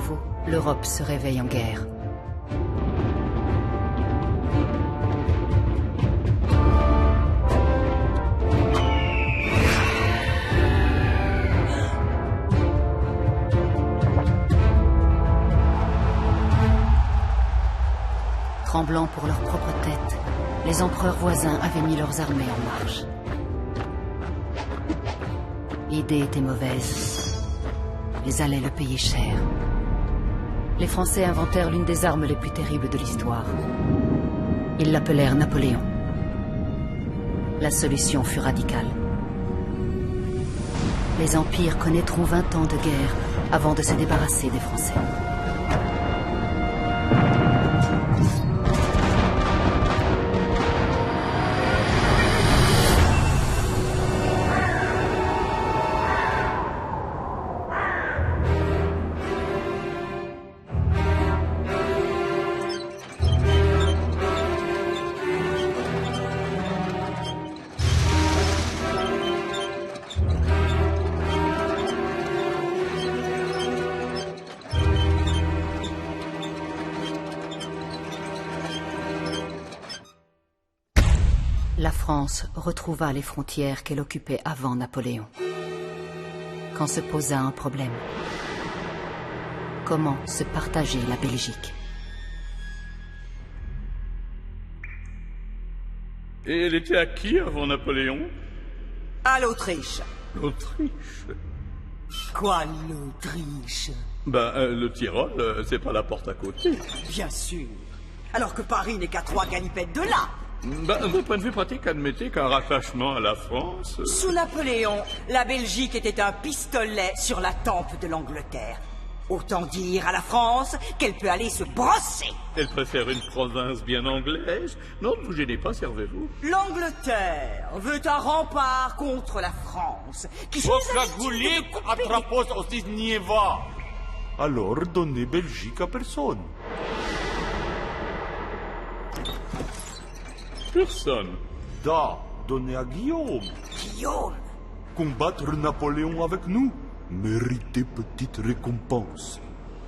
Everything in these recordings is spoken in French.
nouveau, l'Europe se réveille en guerre. Tremblant pour leur propre tête, les empereurs voisins avaient mis leurs armées en marche. L'idée était mauvaise. Ils allaient le payer cher. Les Français inventèrent l'une des armes les plus terribles de l'histoire. Ils l'appelèrent Napoléon. La solution fut radicale. Les empires connaîtront 20 ans de guerre avant de se débarrasser des Français. La France retrouva les frontières qu'elle occupait avant Napoléon. Quand se posa un problème. Comment se partager la Belgique? Et elle était à qui avant Napoléon? À l'Autriche. L'Autriche? Quoi, l'Autriche? Le Tyrol, c'est pas la porte à côté. Bien sûr. Alors que Paris n'est qu'à 3 galipettes de là. D'un point de vue pratique, admettez qu'un rattachement à la France... Sous Napoléon, la Belgique était un pistolet sur la tempe de l'Angleterre. Autant dire à la France qu'elle peut aller se brosser. Elle préfère une province bien anglaise. Non, ne vous gênez pas, servez-vous. L'Angleterre veut un rempart contre la France, qui s'est Alors, donnez Belgique à personne. Personne. Da, donnez à Guillaume. Guillaume. Combattre Napoléon avec nous. Méritez petite récompense.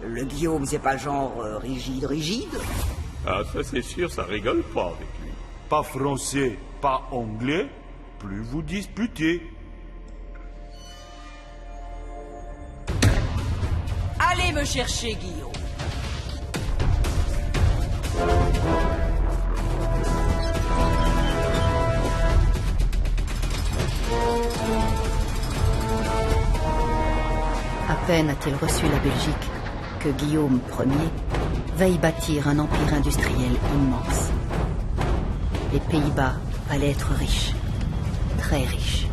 Le Guillaume, c'est pas le genre rigide. Ah, ça c'est sûr, ça rigole pas avec lui. Pas français, pas anglais, plus vous disputez. Allez me chercher, Guillaume. À peine a-t-il reçu la Belgique que Guillaume Ier va y bâtir un empire industriel immense. Les Pays-Bas allaient être riches, très riches.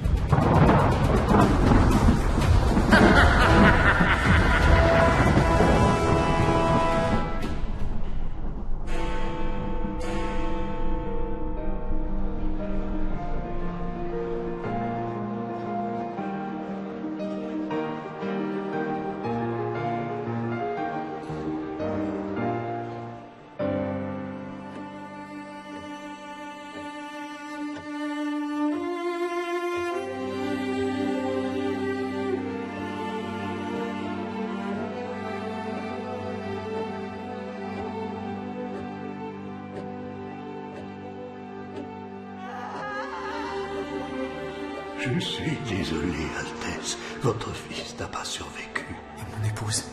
Je suis désolé, Altesse. Votre fils n'a pas survécu. Et mon épouse?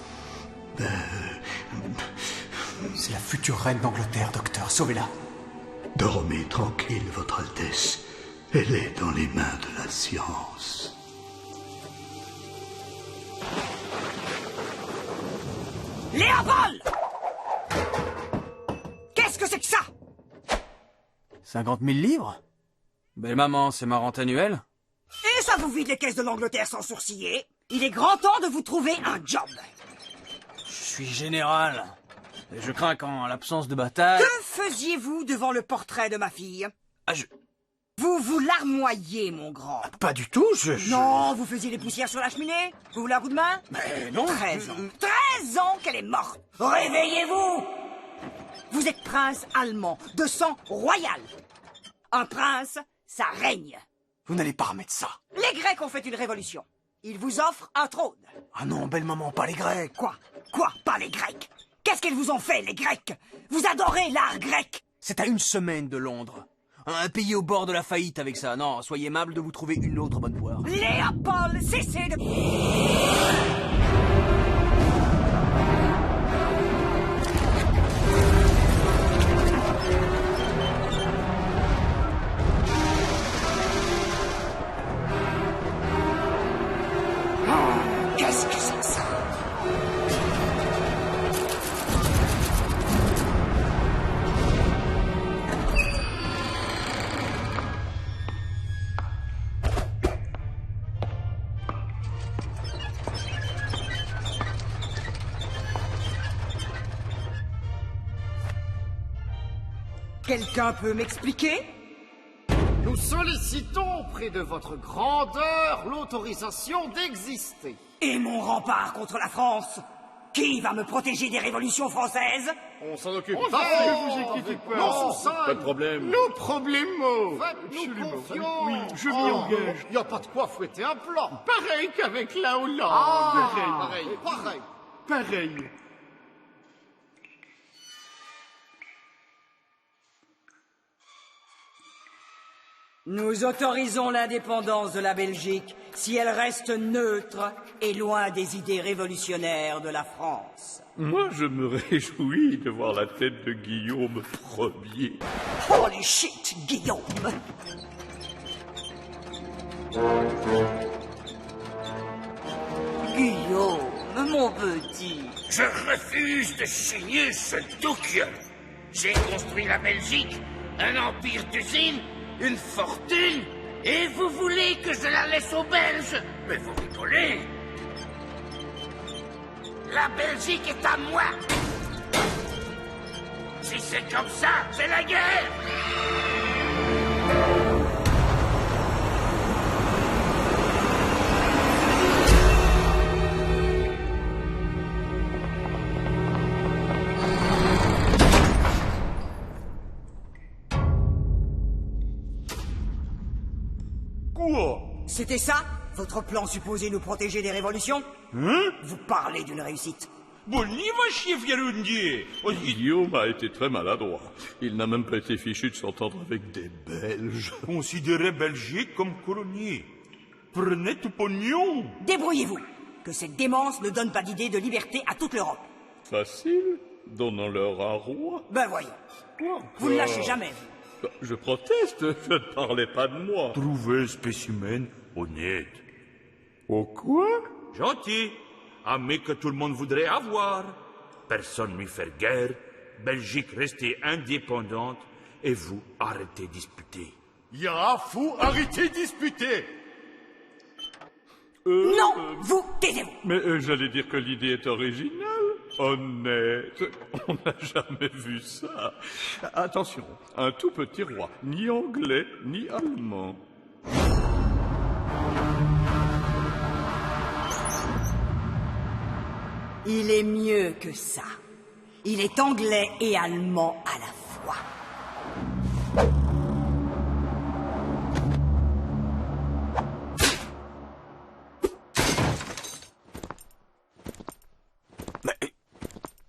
C'est la future reine d'Angleterre, docteur. Sauvez-la. Dormez tranquille, Votre Altesse. Elle est dans les mains de la science. Léopold! Qu'est-ce que c'est que ça? 50 000 livres? Belle maman, c'est ma rente annuelle? Et ça vous vide les caisses de l'Angleterre sans sourciller? Il est grand temps de vous trouver un job. Je suis général. Et je crains qu'en l'absence de bataille... Que faisiez-vous devant le portrait de ma fille? je... Vous larmoyez, mon grand. Pas du tout, Non, vous faisiez les poussières sur la cheminée? Vous voulez un coup de main? Mais non. 13 ans. 13 ans qu'elle est morte. Réveillez-vous! Vous êtes prince allemand, de sang royal. Un prince, ça règne. Vous n'allez pas remettre ça. Les Grecs ont fait une révolution. Ils vous offrent un trône. Ah non, belle maman, pas les Grecs. Quoi? Quoi, pas les Grecs? Qu'est-ce qu'ils vous ont fait, les Grecs? Vous adorez l'art grec? C'est à 1 semaine de Londres. Un pays au bord de la faillite avec ça. Non, soyez aimable de vous trouver une autre bonne poire. Léopold, cessez de... Qu'est-ce que c'est que ça? Quelqu'un peut m'expliquer? Nous sollicitons auprès de votre grandeur l'autorisation d'exister. Et mon rempart contre la France? Qui va me protéger des révolutions françaises? On s'en occupe. Parfait, vous inquiétez pas. Non, sous Pas de problème. Nous problèmes. Faites-nous confiance. Oui, je m'y engage. Il n'y a pas de quoi fouetter un plan. Pareil qu'avec la Hollande. Pareil. Nous autorisons l'indépendance de la Belgique si elle reste neutre et loin des idées révolutionnaires de la France. Moi, je me réjouis de voir la tête de Guillaume Ier. Holy shit, Guillaume! Guillaume, mon petit. Je refuse de signer ce document. J'ai construit la Belgique, un empire d'usines, une fortune, et vous voulez que je la laisse aux Belges? Mais vous rigolez. La Belgique est à moi. Si c'est comme ça, c'est la guerre. Quoi? C'était ça, votre plan supposé nous protéger des révolutions? Hein? Vous parlez d'une réussite. Bon, ni va chier Fierundier. Guillaume a été très maladroit. Il n'a même pas été fichu de s'entendre avec des Belges. Considérez Belgique comme colonie. Prenez tout pognon. Débrouillez-vous, que cette démence ne donne pas d'idée de liberté à toute l'Europe. Facile. Donnons-leur un roi. Ben voyons, vous ne lâchez jamais. Je proteste, je ne parlais pas de moi. Trouvez spécimen honnête. Au quoi? Gentil. Armée que tout le monde voudrait avoir. Personne lui faire guerre. Belgique rester indépendante. Et vous arrêtez de disputer. Ya, fou, arrêtez de disputer. Non, vous taisez-vous. Mais j'allais dire que l'idée est originale. Honnête. On n'a jamais vu ça. Attention, un tout petit roi, ni anglais, ni allemand. Il est mieux que ça. Il est anglais et allemand à la fois.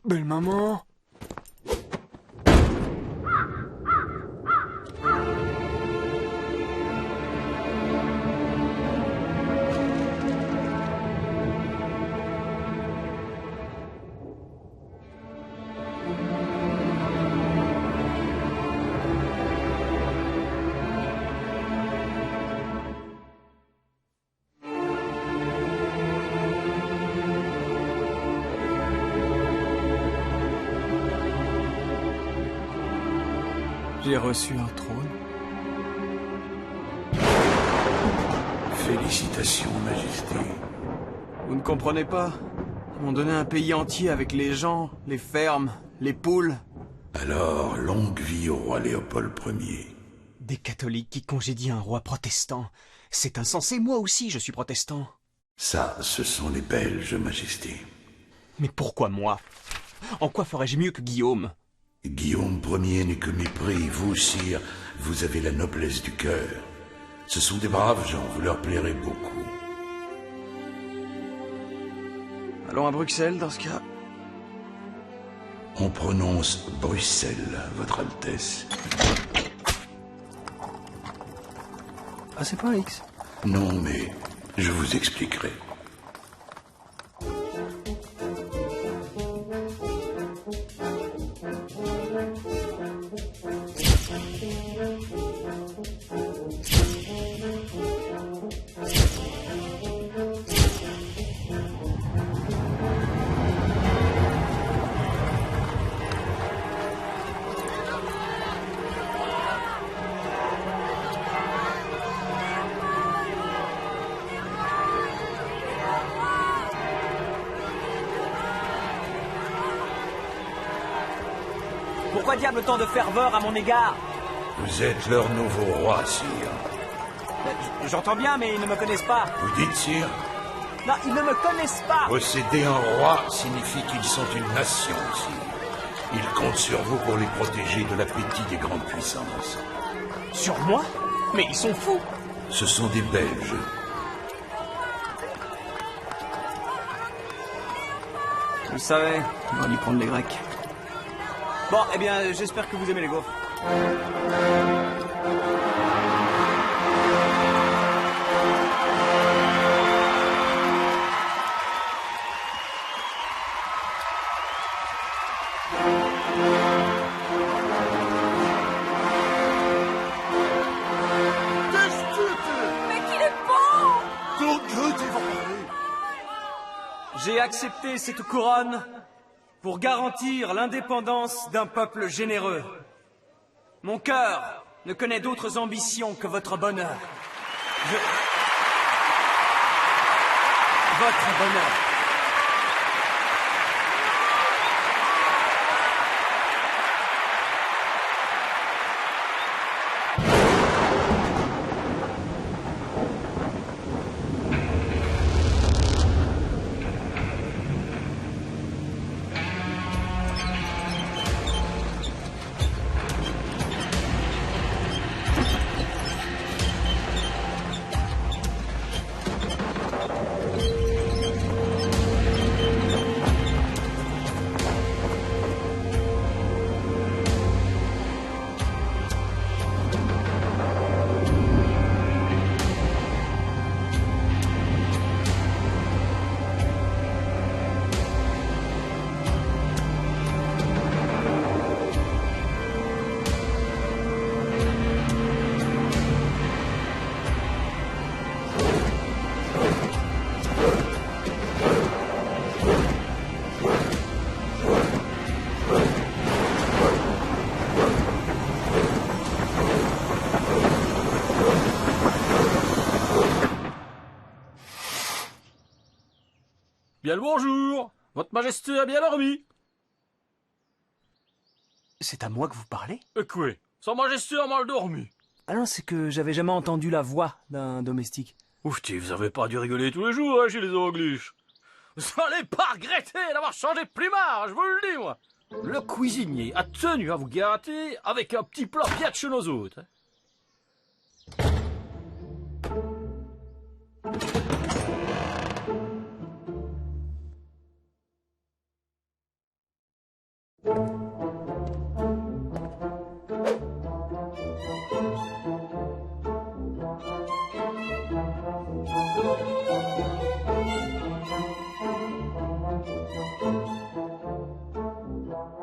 Belle maman. J'ai reçu un trône. Félicitations, Majesté. Vous ne comprenez pas? Ils m'ont donné un pays entier avec les gens, les fermes, les poules. Alors, longue vie au roi Léopold Ier. Des catholiques qui congédient un roi protestant. C'est insensé, moi aussi je suis protestant. Ça, ce sont les Belges, Majesté. Mais pourquoi moi? En quoi ferais-je mieux que Guillaume? Guillaume Ier n'est que mépris. Vous, sire, vous avez la noblesse du cœur. Ce sont des braves gens, vous leur plairez beaucoup. Allons à Bruxelles dans ce cas. On prononce Bruxelles, Votre Altesse. Ah, c'est pas un X? Non, mais je vous expliquerai. Pourquoi diable tant de ferveur à mon égard? Vous êtes leur nouveau roi, sire. J'entends bien, mais ils ne me connaissent pas. Vous dites, sire? Non, ils ne me connaissent pas. Posséder un roi signifie qu'ils sont une nation, sire. Ils comptent sur vous pour les protéger de l'appétit des grandes puissances. Sur moi? Mais ils sont fous. Ce sont des Belges. Je le savais, on va lui prendre les Grecs. Bon, eh bien, j'espère que vous aimez les gaufres. Mais qu'il est bon! J'ai accepté cette couronne pour garantir l'indépendance d'un peuple généreux. Mon cœur ne connaît d'autres ambitions que votre bonheur. Votre bonheur. Bien le bonjour. Votre Majesté a bien dormi. C'est à moi que vous parlez? Quoi? Sa Majesté a mal dormi. Ah non, c'est que j'avais jamais entendu la voix d'un domestique. Oufti, vous avez pas dû rigoler tous les jours chez les Angliches. Vous allez pas regretter d'avoir changé de plumard, je vous le dis, moi. Le cuisinier a tenu à vous gâter avec un petit plat bien de chez nos autres.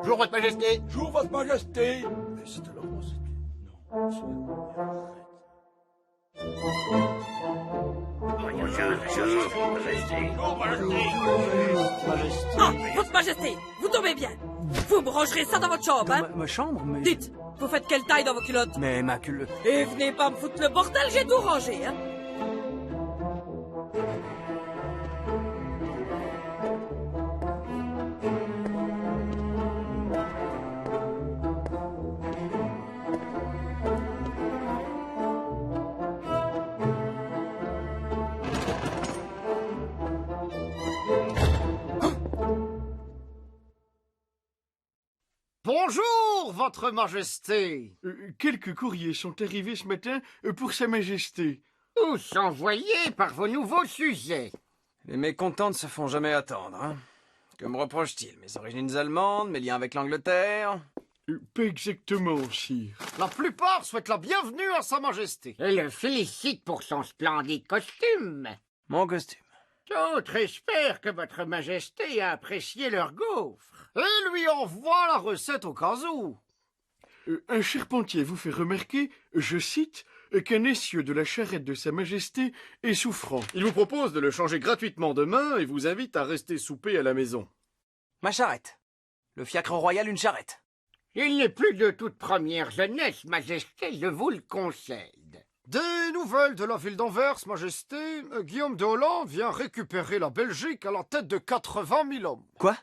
Bonjour, Votre Majesté. Bonjour, Votre Majesté. Mais c'est alors moi, c'est... Non, c'est... Ah, Votre Majesté, vous tombez bien. Vous me rangerez ça dans votre chambre, hein? Ma chambre, mais... Dites, vous faites quelle taille dans vos culottes? Mais ma culotte... Et venez pas me foutre le bordel, j'ai tout rangé, hein? Bonjour, Votre Majesté. Quelques courriers sont arrivés ce matin pour Sa Majesté. Tous envoyés par vos nouveaux sujets. Les mécontentes se font jamais attendre, hein. Que me reproche-t-il? Mes origines allemandes, mes liens avec l'Angleterre? Pas exactement, sire. La plupart souhaitent la bienvenue à Sa Majesté. Et le félicite pour son splendide costume. Mon costume. D'autres espèrent que votre Majesté a apprécié leur gaufre. Et lui envoie la recette au cas où. Un charpentier vous fait remarquer, je cite, qu'un essieu de la charrette de Sa Majesté est souffrant. Il vous propose de le changer gratuitement demain et vous invite à rester souper à la maison. Ma charrette. Le fiacre royal, une charrette. Il n'est plus de toute première jeunesse, Majesté, je vous le concède. Des nouvelles de la ville d'Anvers, Majesté. Guillaume de Hollande vient récupérer la Belgique à la tête de 80 000 hommes. Quoi?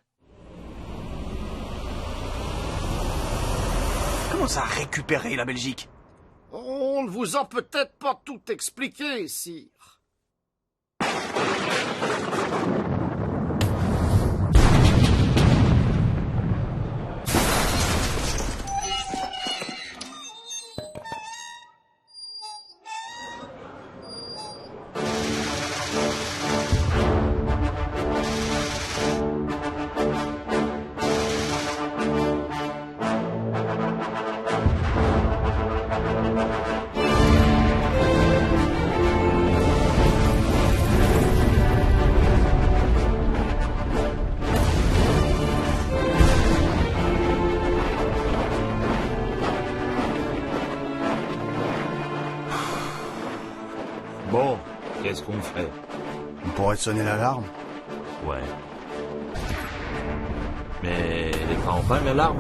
Comment ça, récupérer la Belgique? On ne vous a peut-être pas tout expliqué, sire. Bon, qu'est-ce qu'on fait? On pourrait sonner l'alarme. Ouais. Mais elle est pas en panne, l'alarme?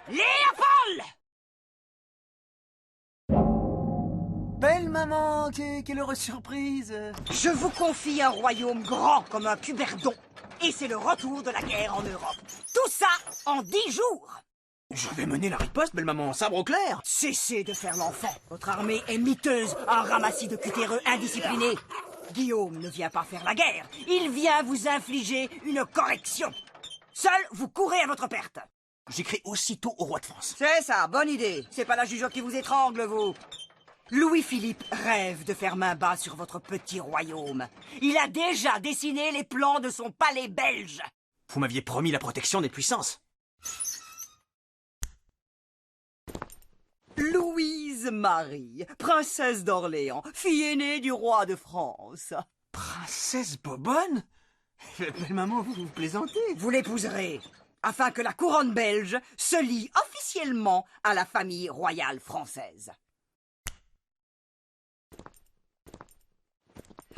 Léopold! Belle maman, quelle heureuse surprise! Je vous confie un royaume grand comme un Cuberdon. Et c'est le retour de la guerre en Europe. Tout ça en 10 jours. Je vais mener la riposte, belle maman, sabre au clair! Cessez de faire l'enfant. Votre armée est miteuse, un ramassis de cutéreux indisciplinés. Guillaume ne vient pas faire la guerre. Il vient vous infliger une correction. Seul, vous courez à votre perte. J'écris aussitôt au roi de France. C'est ça, bonne idée. C'est pas la jugeote qui vous étrangle, vous. Louis-Philippe rêve de faire main basse sur votre petit royaume. Il a déjà dessiné les plans de son palais belge. Vous m'aviez promis la protection des puissances. Louise Marie, princesse d'Orléans, fille aînée du roi de France. Princesse Bobonne? Belle maman, vous plaisantez? Vous l'épouserez, afin que la couronne belge se lie officiellement à la famille royale française.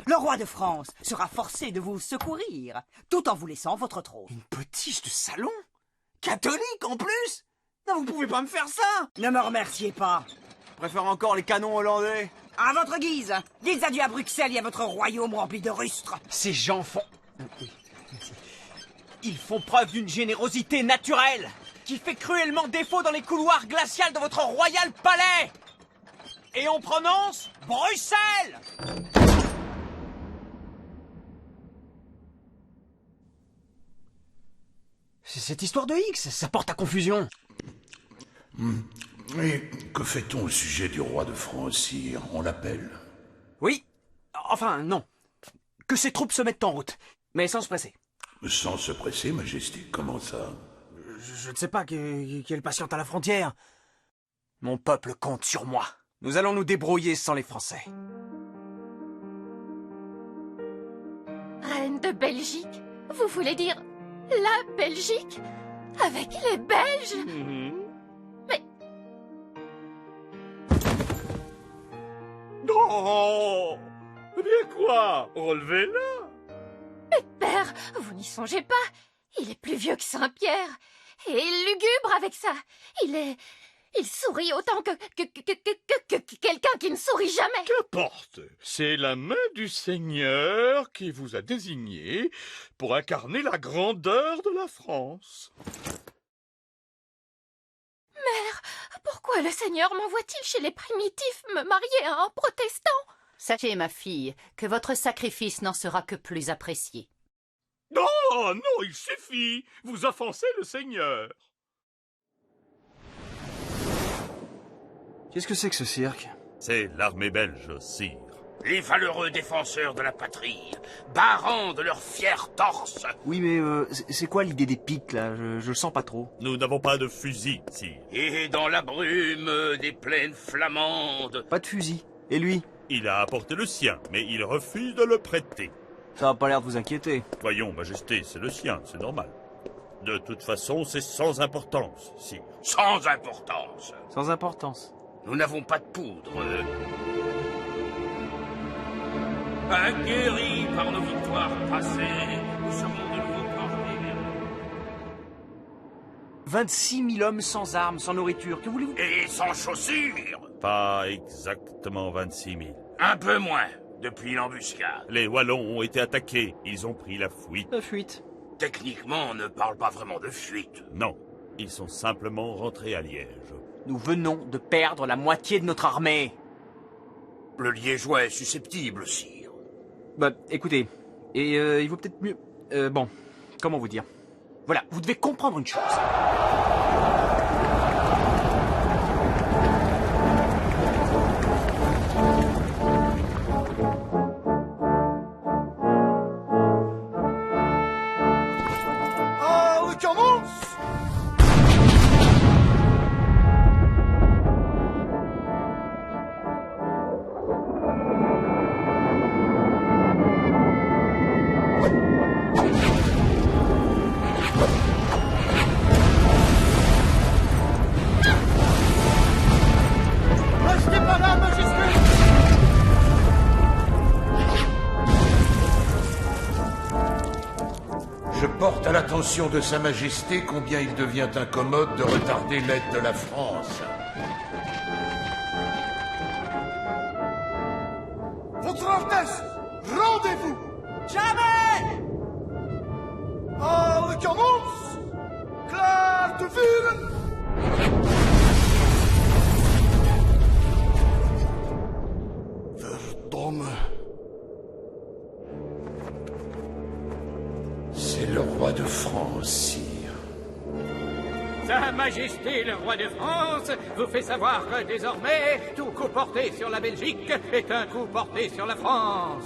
Le roi de France sera forcé de vous secourir, tout en vous laissant votre trône. Une potiche de salon? Catholique en plus? Non, vous pouvez pas me faire ça! Ne me remerciez pas. Je préfère encore les canons hollandais. À votre guise, dites adieu à Bruxelles et à votre royaume rempli de rustres. Ces gens font... Ils font preuve d'une générosité naturelle qui fait cruellement défaut dans les couloirs glacials de votre royal palais. Et on prononce Bruxelles. Cette histoire de X, ça porte à confusion. Et que fait-on au sujet du roi de France, sire? On l'appelle? Oui. Enfin, non. Que ses troupes se mettent en route, mais sans se presser. Sans se presser, Majesté, comment ça? Je ne sais pas, qu'elle patiente à la frontière. Mon peuple compte sur moi. Nous allons nous débrouiller sans les Français. Reine de Belgique? Vous voulez dire la Belgique? Avec les Belges? Mais... Non! Eh bien quoi? Relevez-la! Mais père, vous n'y songez pas. Il est plus vieux que Saint-Pierre. Et lugubre avec ça. Il Il sourit autant que quelqu'un qui ne sourit jamais. Qu'importe, c'est la main du Seigneur qui vous a désigné pour incarner la grandeur de la France. Mère, pourquoi le Seigneur m'envoie-t-il chez les primitifs me marier à un protestant? Sachez, ma fille, que votre sacrifice n'en sera que plus apprécié. Non, non, il suffit. Vous offensez le Seigneur. Qu'est-ce que c'est que ce cirque? C'est l'armée belge, sire. Les valeureux défenseurs de la patrie, barrant de leurs fiers torses. Oui, mais c'est quoi l'idée des pics, là? Je le sens pas trop. Nous n'avons pas de fusil, sire. Et dans la brume des plaines flamandes. Pas de fusil. Et lui? Il a apporté le sien, mais il refuse de le prêter. Ça a pas l'air de vous inquiéter. Voyons, Majesté, c'est le sien, c'est normal. De toute façon, c'est sans importance, sire. Sans importance. Sans importance. Nous n'avons pas de poudre. Aguerris par nos victoires passées, nous serons de nouveau portés. 26 000 hommes sans armes, sans nourriture, que voulez-vous? Et sans chaussures. Pas exactement 26 000. Un peu moins, depuis l'embuscade. Les Wallons ont été attaqués, ils ont pris la fuite. La fuite? Techniquement, on ne parle pas vraiment de fuite. Non, ils sont simplement rentrés à Liège. Nous venons de perdre la moitié de notre armée. Le Liégeois est susceptible, sire. Bah, écoutez, et il vaut peut-être mieux... bon, comment vous dire? Voilà, vous devez comprendre une chose. On commence! Restez pas là, Majesté! Je porte à l'attention de Sa Majesté combien il devient incommode de retarder l'aide de la France. Votre Altesse, rendez-vous! Jamais! On commence! Claire de Viren! Verdomme! C'est le roi de France, sire. Sa Majesté le roi de France vous fait savoir que désormais, tout coup porté sur la Belgique est un coup porté sur la France.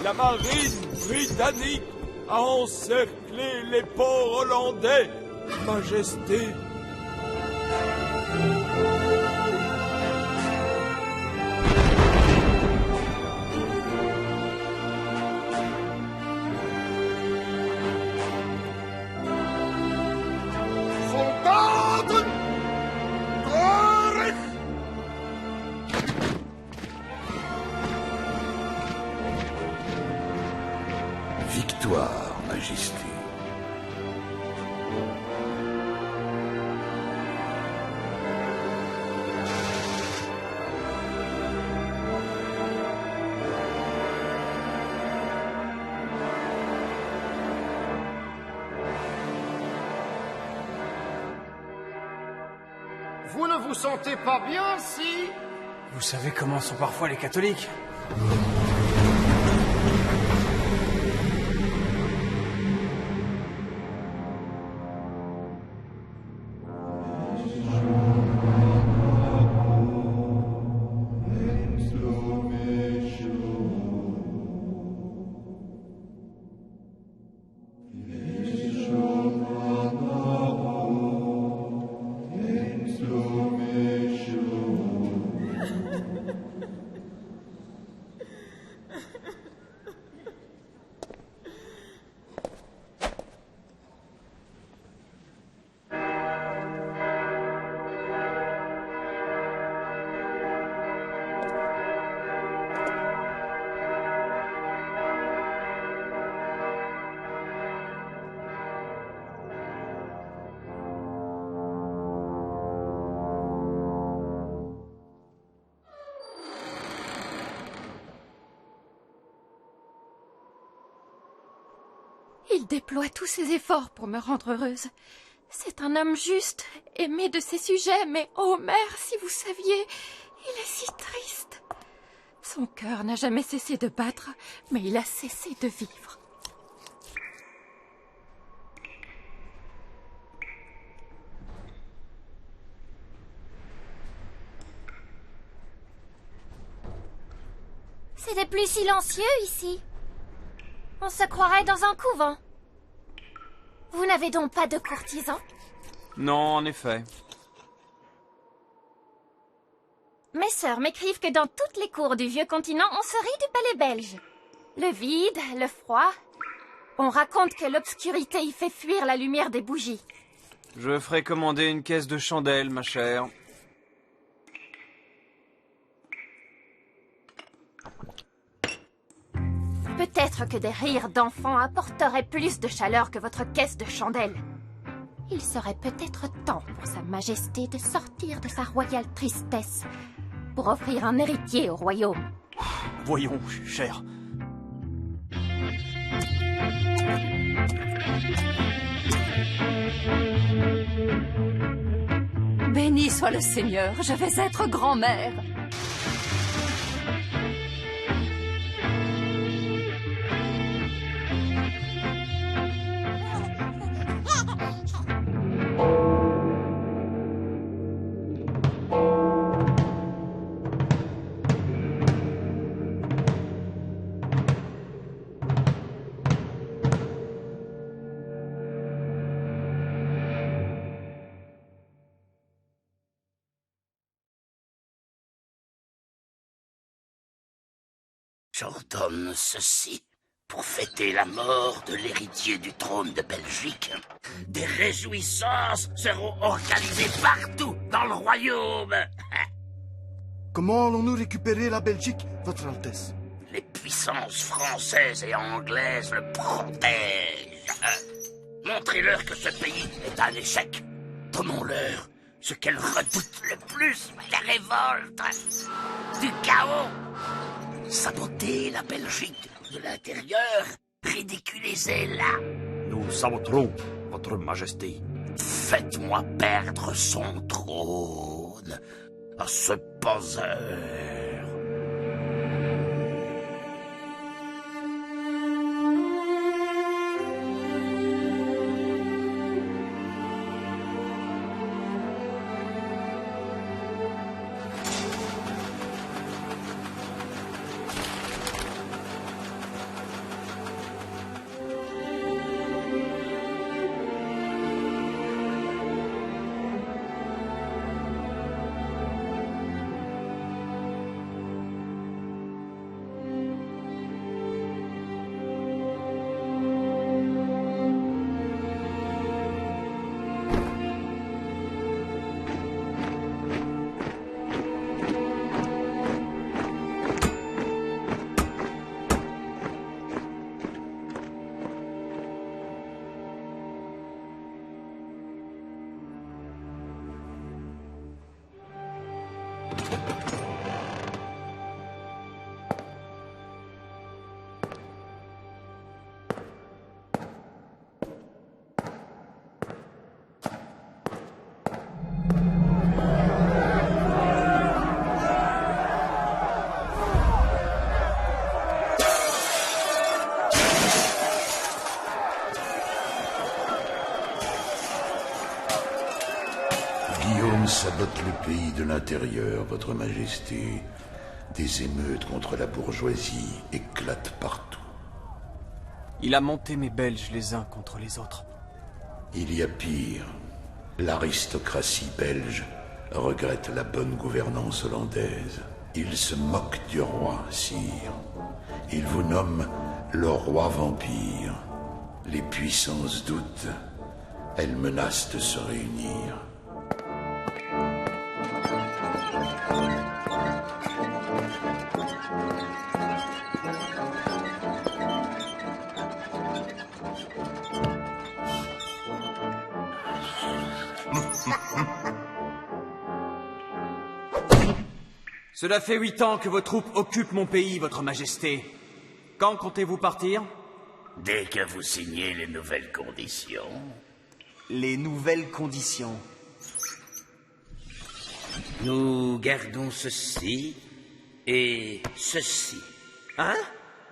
La marine britannique a encerclé les ports hollandais, Majesté. Soldaten! Terug! Victoire, Majesté. Vous ne vous sentez pas bien si... Vous savez comment sont parfois les catholiques? Il déploie tous ses efforts pour me rendre heureuse. C'est un homme juste, aimé de ses sujets, mais oh mère, si vous saviez, il est si triste. Son cœur n'a jamais cessé de battre, mais il a cessé de vivre. C'est plus silencieux ici. On se croirait dans un couvent. Vous n'avez donc pas de courtisans? Non, en effet. Mes sœurs m'écrivent que dans toutes les cours du vieux continent, on se rit du palais belge. Le vide, le froid. On raconte que l'obscurité y fait fuir la lumière des bougies. Je ferai commander une caisse de chandelles, ma chère. Peut-être que des rires d'enfants apporteraient plus de chaleur que votre caisse de chandelles. Il serait peut-être temps pour Sa Majesté de sortir de sa royale tristesse pour offrir un héritier au royaume. Voyons, cher. Béni soit le Seigneur, je vais être grand-mère. J'ordonne ceci pour fêter la mort de l'héritier du trône de Belgique. Des réjouissances seront organisées partout dans le royaume. Comment allons-nous récupérer la Belgique, Votre Altesse? Les puissances françaises et anglaises le protègent. Montrez-leur que ce pays est un échec. Donnons-leur ce qu'elles redoutent le plus, la révolte, du chaos. Sabotez la Belgique de l'intérieur, ridiculisez-la. Nous saboterons, Votre Majesté. Faites-moi perdre son trône à ce poseur. Guillaume sabote le pays de l'intérieur, Votre Majesté. Des émeutes contre la bourgeoisie éclatent partout. Il a monté mes Belges les uns contre les autres. Il y a pire. L'aristocratie belge regrette la bonne gouvernance hollandaise. Il se moque du roi, sire. Il vous nomme le roi vampire. Les puissances doutent. Elles menacent de se réunir. Cela fait 8 ans que vos troupes occupent mon pays, Votre Majesté. Quand comptez-vous partir? Dès que vous signez les nouvelles conditions. Les nouvelles conditions. Nous gardons ceci et ceci. Hein?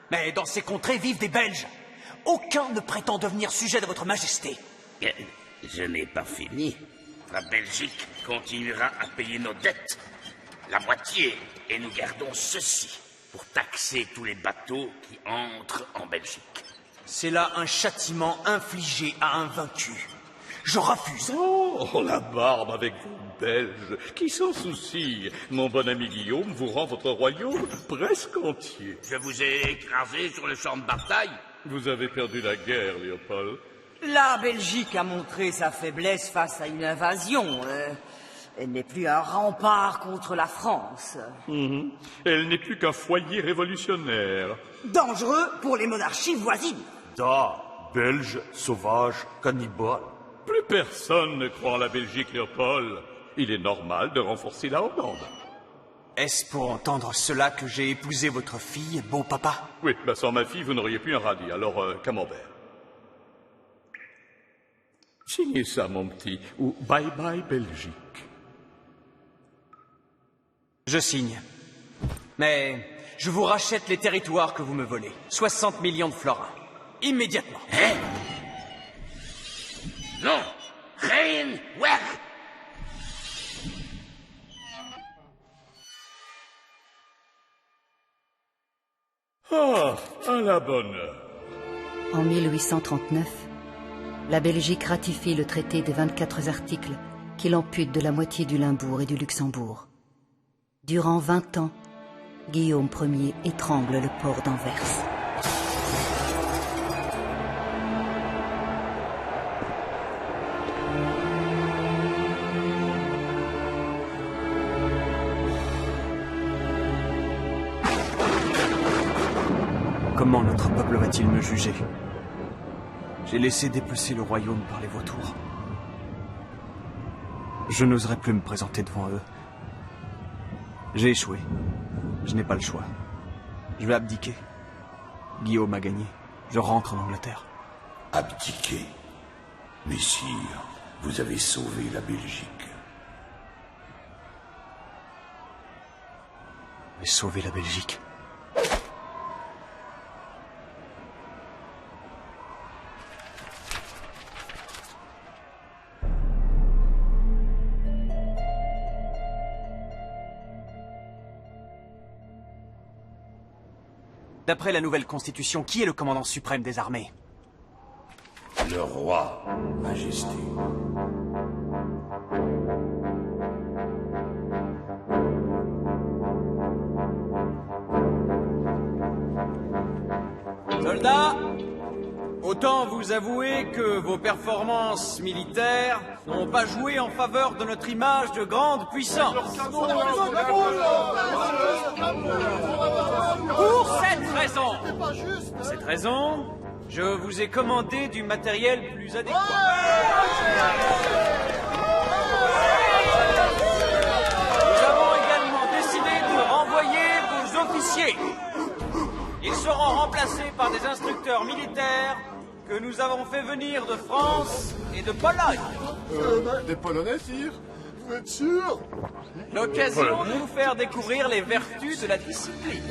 Mais dans ces contrées vivent des Belges. Aucun ne prétend devenir sujet de votre majesté. Je n'ai pas fini. La Belgique continuera à payer nos dettes. La moitié. Et nous gardons ceci pour taxer tous les bateaux qui entrent en Belgique. C'est là un châtiment infligé à un vaincu. Je refuse. Oh, la barbe avec vous, Belges. Qui s'en soucie? Mon bon ami Guillaume vous rend votre royaume presque entier. Je vous ai écrasé sur le champ de bataille. Vous avez perdu la guerre, Léopold. La Belgique a montré sa faiblesse face à une invasion. Elle n'est plus un rempart contre la France. Elle n'est plus qu'un foyer révolutionnaire. Dangereux pour les monarchies voisines. Belge, sauvage, cannibale. Plus personne ne croit en la Belgique, Léopold. Il est normal de renforcer la Hollande. Est-ce pour entendre cela que j'ai épousé votre fille, beau papa? Oui, sans ma fille, vous n'auriez plus un radis, alors camembert. Signez ça, mon petit, ou bye bye Belgique. Je signe. Mais je vous rachète les territoires que vous me volez. 60 millions de florins. Immédiatement. Hein? Non. Rien. Ouais. Ah, à la bonne heure. En 1839, la Belgique ratifie le traité des 24 articles qui l'ampute de la moitié du Limbourg et du Luxembourg. Durant 20 ans, Guillaume Ier étrangle le port d'Anvers. Comment notre peuple va-t-il me juger? J'ai laissé dépecer le royaume par les vautours. Je n'oserais plus me présenter devant eux. J'ai échoué. Je n'ai pas le choix. Je vais abdiquer. Guillaume a gagné. Je rentre en Angleterre. Abdiquer? Messire, vous avez sauvé la Belgique. J'ai sauvé la Belgique. D'après la nouvelle constitution, qui est le commandant suprême des armées? Le roi, Majesté. Soldats, autant vous avouer que vos performances militaires n'ont pas joué en faveur de notre image de grande puissance. Pour cette raison, je vous ai commandé du matériel plus adéquat. Nous avons également décidé de renvoyer vos officiers. Ils seront remplacés par des instructeurs militaires que nous avons fait venir de France et de Pologne. Des Polonais, sire? Vous êtes sûr? L'occasion de vous faire découvrir les vertus de la discipline.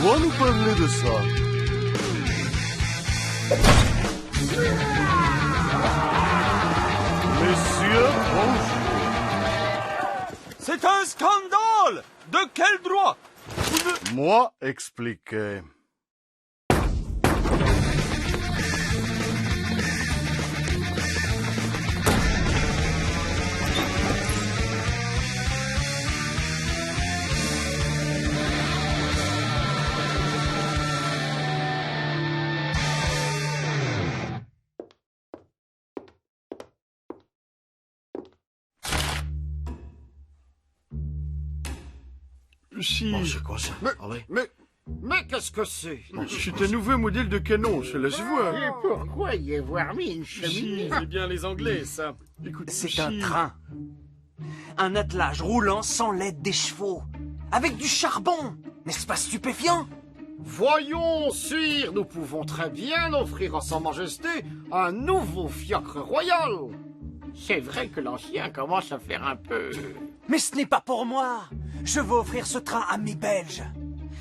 On va nous parler de ça. Messieurs, bonjour. C'est un scandale! De quel droit? Moi expliquer. Si... Oh, c'est quoi ça? Mais qu'est-ce que c'est? C'est un nouveau modèle de canon, cela se voit. Et pourquoi y avoir mis une Si, cheminée? c'est bien les Anglais, ça. Écoute, C'est un train. Un attelage roulant sans l'aide des chevaux. Avec du charbon. N'est-ce pas stupéfiant? Voyons, sire, nous pouvons très bien offrir à Sa Majesté un nouveau fiacre royal. C'est vrai que l'ancien commence à faire un peu... Mais ce n'est pas pour moi. Je veux offrir ce train à mes Belges.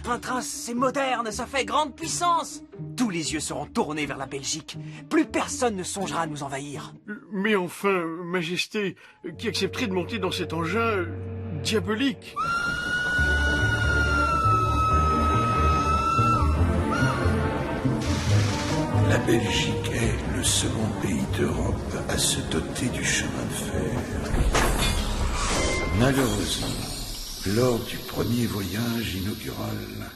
Un train, c'est moderne, ça fait grande puissance. Tous les yeux seront tournés vers la Belgique. Plus personne ne songera à nous envahir. Mais enfin, Majesté, qui accepterait de monter dans cet engin diabolique? La Belgique est le second pays d'Europe à se doter du chemin de fer. Malheureusement, lors du premier voyage inaugural,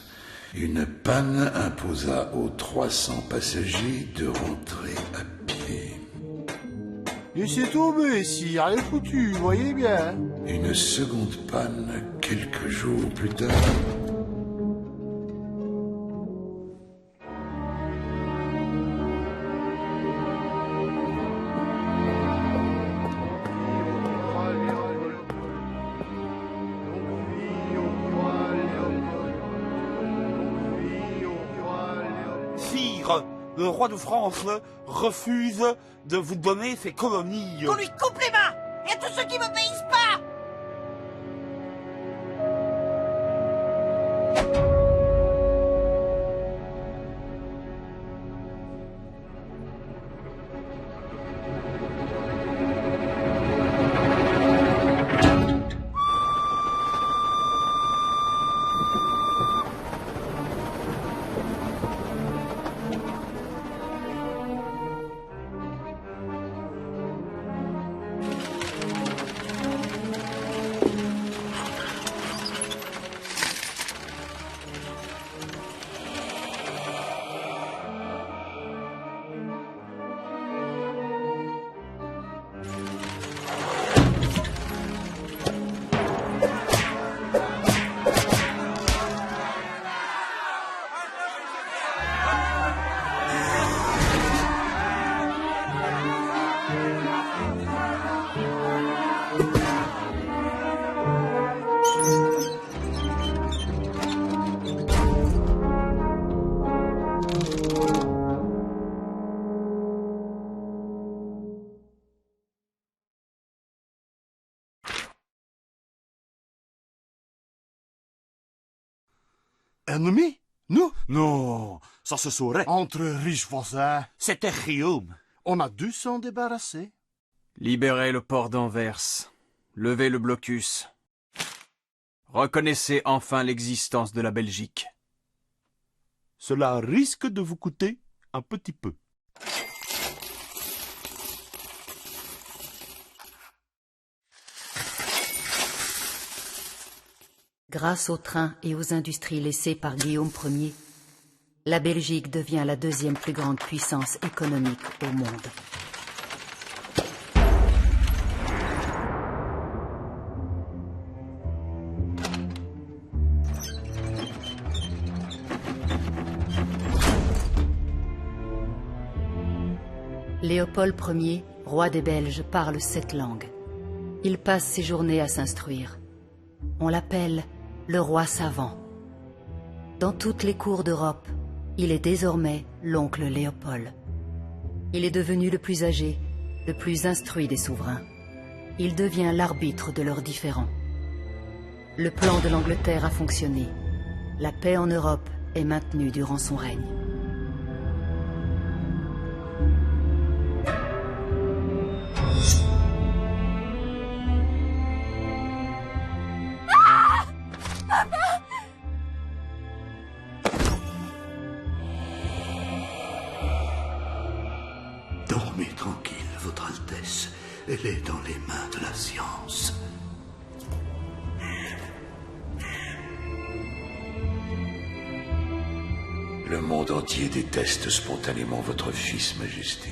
une panne imposa aux 300 passagers de rentrer à pied. Laissez tomber, sire, elle est foutue, voyez bien. Une seconde panne quelques jours plus tard. Sire, le roi de France refuse de vous donner ses colonies. Qu'on lui coupe les mains! Et à tous ceux qui m'obéissent pas! Ennemi? Nous? Non, ça se saurait. Entre riches voisins. C'était Guillaume. On a dû s'en débarrasser. Libérez le port d'Anvers. Levez le blocus. Reconnaissez enfin l'existence de la Belgique. Cela risque de vous coûter un petit peu. Grâce aux trains et aux industries laissées par Guillaume Ier, la Belgique devient la deuxième plus grande puissance économique au monde. Léopold Ier, roi des Belges, parle 7 langues. Il passe ses journées à s'instruire. On l'appelle le roi savant. Dans toutes les cours d'Europe, il est désormais l'oncle Léopold. Il est devenu le plus âgé, le plus instruit des souverains. Il devient l'arbitre de leurs différends. Le plan de l'Angleterre a fonctionné. La paix en Europe est maintenue durant son règne. tranquille, Votre Altesse. Elle est dans les mains de la science. Le monde entier déteste spontanément votre fils, Majesté.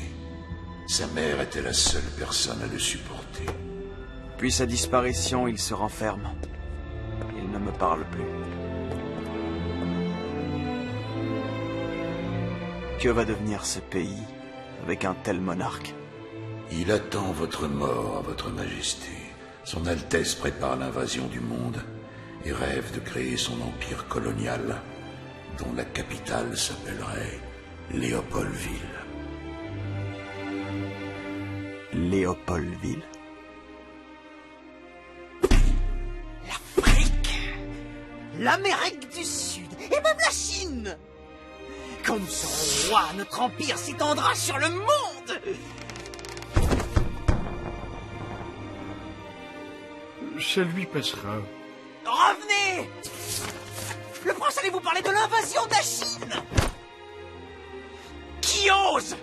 Sa mère était la seule personne à le supporter. Puis sa disparition, il se renferme. Il ne me parle plus. Que va devenir ce pays avec un tel monarque? Il attend votre mort, Votre Majesté. Son Altesse prépare l'invasion du monde et rêve de créer son empire colonial, dont la capitale s'appellerait Léopoldville. Léopoldville? L'Amérique du Sud, et même la Chine. Quand nous serons rois, notre empire s'étendra sur le monde. Ça lui passera. Revenez! Le prince allait vous parler de l'invasion de la Chine. Qui ose?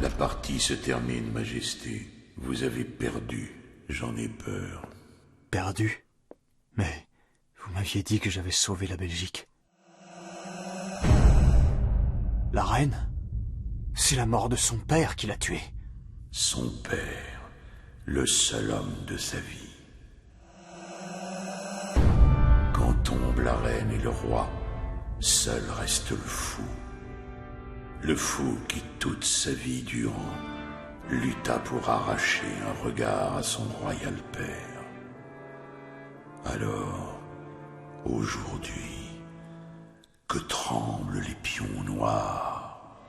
La partie se termine, Majesté. Vous avez perdu. J'en ai peur. Perdu? Mais vous m'aviez dit que j'avais sauvé la Belgique. La reine? C'est la mort de son père qui l'a tuée. Son père, le seul homme de sa vie. Quand tombent la reine et le roi, seul reste le fou. Le fou qui, toute sa vie durant, lutta pour arracher un regard à son royal père. Alors, aujourd'hui, que tremblent les pions noirs.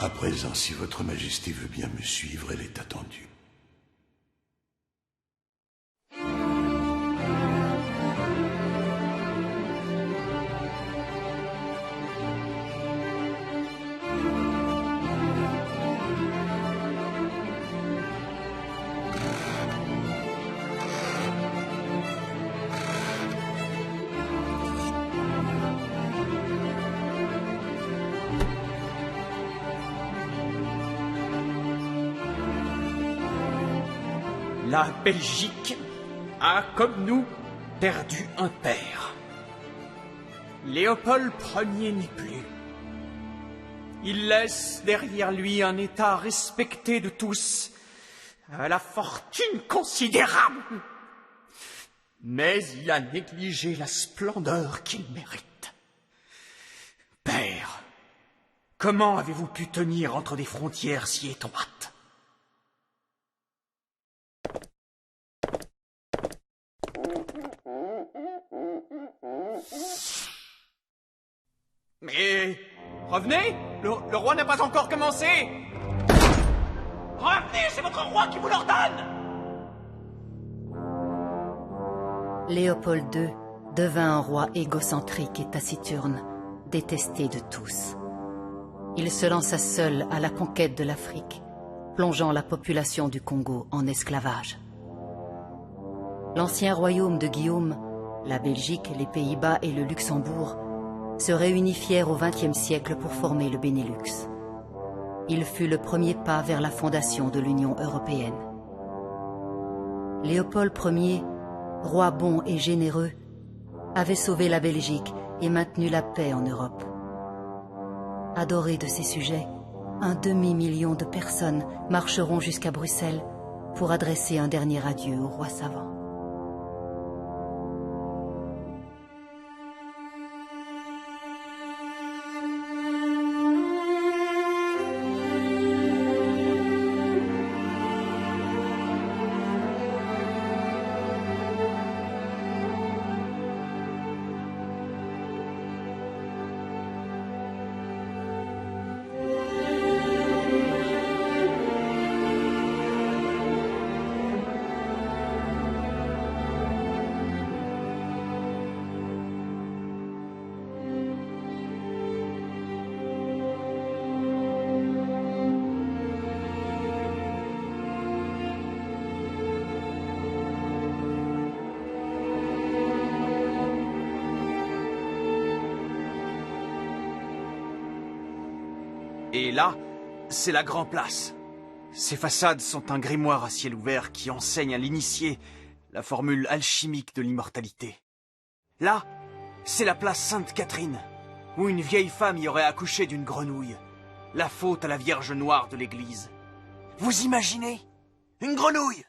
À présent, si Votre Majesté veut bien me suivre, elle est attendue. La Belgique a, comme nous, perdu un père. Léopold Ier n'est plus. Il laisse derrière lui un État respecté de tous, à la fortune considérable. Mais il a négligé la splendeur qu'il mérite. Père, comment avez-vous pu tenir entre des frontières si étroites? Mais revenez, le roi n'a pas encore commencé. Revenez, c'est votre roi qui vous l'ordonne. Léopold II devint un roi égocentrique et taciturne, détesté de tous. Il se lança seul à la conquête de l'Afrique, plongeant la population du Congo en esclavage. L'ancien royaume de Guillaume, la Belgique, les Pays-Bas et le Luxembourg se réunifièrent au XXe siècle pour former le Benelux. Il fut le premier pas vers la fondation de l'Union européenne. Léopold Ier, roi bon et généreux, avait sauvé la Belgique et maintenu la paix en Europe. Adoré de ses sujets, un demi-million de personnes marcheront jusqu'à Bruxelles pour adresser un dernier adieu au roi savant. Et là, c'est la Grand Place. Ces façades sont un grimoire à ciel ouvert qui enseigne à l'initié la formule alchimique de l'immortalité. Là, c'est la place Sainte-Catherine, où une vieille femme y aurait accouché d'une grenouille. La faute à la Vierge Noire de l'église. Vous imaginez? Une grenouille!